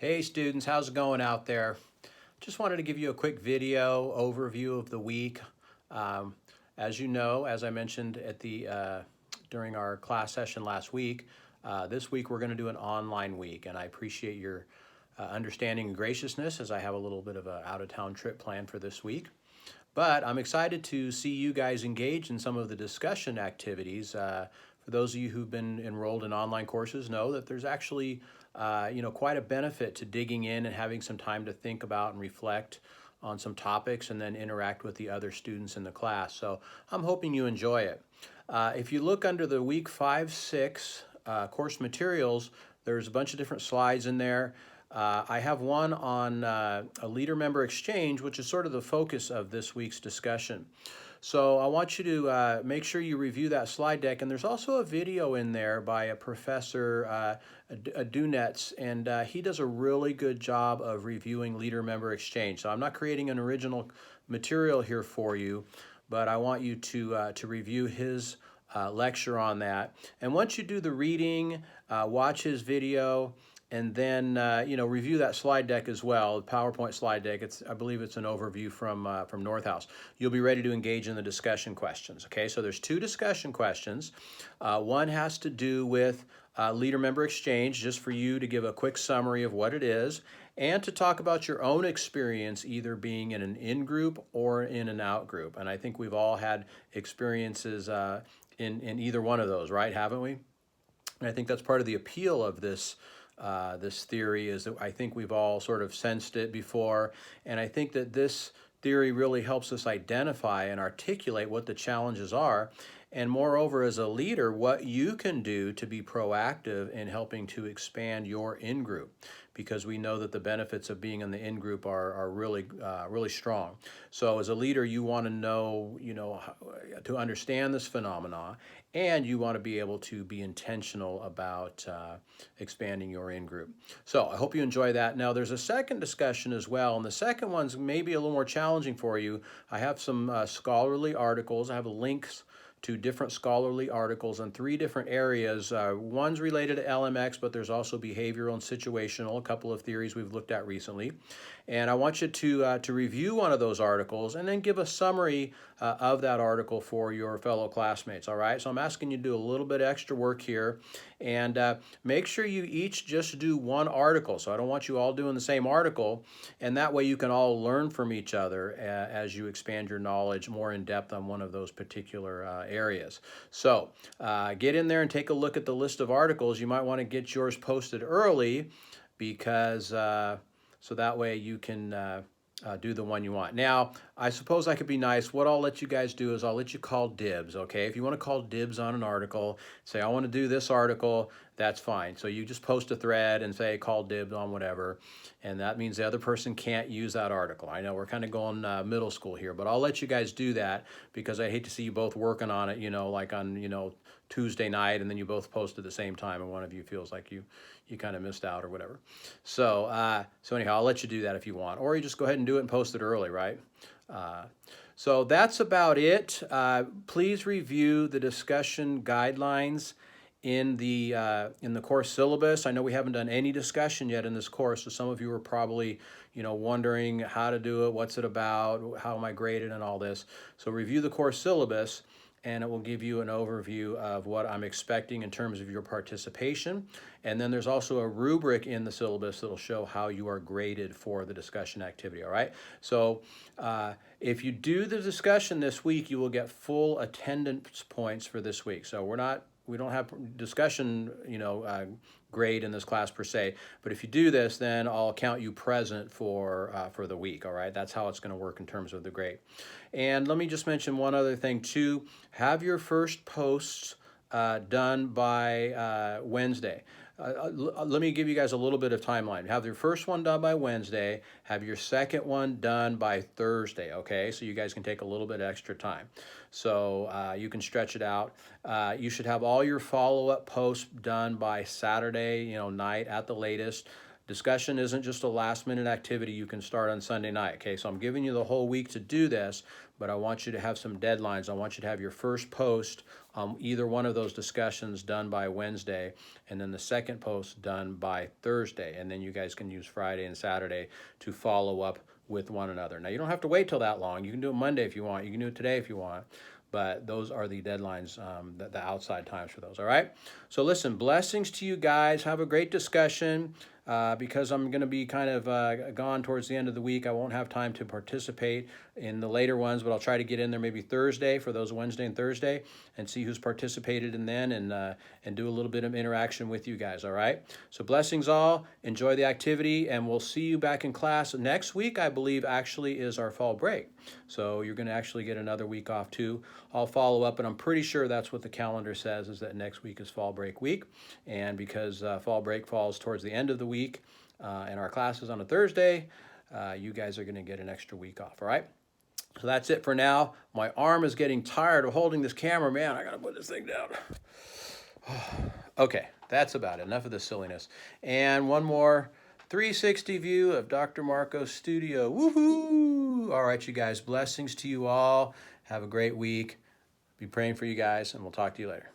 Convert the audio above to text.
Hey students, how's it going out there? Just wanted to give you a quick video overview of the week. Um, as you know, as I mentioned at during our class session last week, this week we're going to do an online week, and I appreciate your understanding and graciousness as I have a little bit of an out-of-town trip planned for this week. But I'm excited to see you guys engage in some of the discussion activities. For those of you who've been enrolled in online courses, know that there's actually quite a benefit to digging in and having some time to think about and reflect on some topics and then interact with the other students in the class. So I'm hoping you enjoy it. If you look under the week 5-6 course materials, there's a bunch of different slides in there. I have one on a leader member exchange, which is sort of the focus of this week's discussion. So I want you to make sure you review that slide deck. And there's also a video in there by a professor, Dunetz, and he does a really good job of reviewing leader member exchange. So I'm not creating an original material here for you, but I want you to review his lecture on that. And once you do the reading, watch his video, and then review that slide deck as well, the PowerPoint slide deck. I believe it's an overview from Northhouse. You'll be ready to engage in the discussion questions. Okay, so there's two discussion questions. One has to do with leader member exchange, just for you to give a quick summary of what it is, and to talk about your own experience either being in an in-group or in an out-group. And I think we've all had experiences in either one of those, right? Haven't we? And I think that's part of the appeal of this theory, is that I think we've all sort of sensed it before, and I think that this theory really helps us identify and articulate what the challenges are, and moreover, as a leader, what you can do to be proactive in helping to expand your in-group, because we know that the benefits of being in the in-group are really strong. So as a leader, you want to know, to understand this phenomena, and you want to be able to be intentional about expanding your in-group. So I hope you enjoy that. Now there's a second discussion as well, and the second one's maybe a little more challenging for you. I have some scholarly articles. I have links to different scholarly articles in 3 different areas. One's related to LMX, but there's also behavioral and situational, a couple of theories we've looked at recently. And I want you to review one of those articles and then give a summary of that article for your fellow classmates, all right? So I'm asking you to do a little bit extra work here, and make sure you each just do one article. So I don't want you all doing the same article, and that way you can all learn from each other as you expand your knowledge more in depth on one of those particular areas. So get in there and take a look at the list of articles. You might want to get yours posted early, because so that way you can do the one you want. Now, I suppose I could be nice. What I'll let you guys do is I'll let you call dibs, okay? If you want to call dibs on an article, say, I want to do this article, that's fine. So you just post a thread and say, call dibs on whatever, and that means the other person can't use that article. I know we're kind of going middle school here, but I'll let you guys do that, because I hate to see you both working on it, like on, Tuesday night, and then you both post at the same time, and one of you feels like you kind of missed out or whatever. So anyhow, I'll let you do that if you want, or you just go ahead and do it and post it early, right? So that's about it. Please review the discussion guidelines in the course syllabus. I know we haven't done any discussion yet in this course, so some of you are probably wondering how to do it, what's it about, how am I graded, and all this. So review the course syllabus, and it will give you an overview of what I'm expecting in terms of your participation. And then there's also a rubric in the syllabus that'll show how you are graded for the discussion activity, all right? So if you do the discussion this week, you will get full attendance points for this week. So we don't have discussion, grade in this class per se, but if you do this, then I'll count you present for the week, all right? That's how it's going to work in terms of the grade. And let me just mention one other thing too. Have your first posts done by Wednesday. Let me give you guys a little bit of timeline. Have your first one done by Wednesday, have your second one done by Thursday, okay? So you guys can take a little bit extra time. So you can stretch it out. You should have all your follow-up posts done by Saturday, night at the latest. Discussion isn't just a last minute activity you can start on Sunday night, okay? So I'm giving you the whole week to do this, but I want you to have some deadlines. I want you to have your first post on either one of those discussions done by Wednesday, and then the second post done by Thursday. And then you guys can use Friday and Saturday to follow up with one another. Now, you don't have to wait till that long. You can do it Monday if you want. You can do it today if you want. But those are the deadlines, the outside times for those, all right? So listen, blessings to you guys. Have a great discussion. Because I'm going to be kind of gone towards the end of the week, I won't have time to participate in the later ones, but I'll try to get in there maybe Thursday for those Wednesday and Thursday and see who's participated in then and do a little bit of interaction with you guys, all right? So blessings all. Enjoy the activity, and we'll see you back in class. Next week, I believe, actually is our fall break. So you're going to actually get another week off too. I'll follow up, and I'm pretty sure that's what the calendar says, is that next week is fall break week. And because fall break falls towards the end of the week and our class is on a Thursday, you guys are going to get an extra week off, all right? So that's it for now. My arm is getting tired of holding this camera. Man, I got to put this thing down. Okay, that's about it. Enough of this silliness. And one more 360 view of Dr. Markow's studio. Woohoo! All right, you guys, blessings to you all. Have a great week. Be praying for you guys, and we'll talk to you later.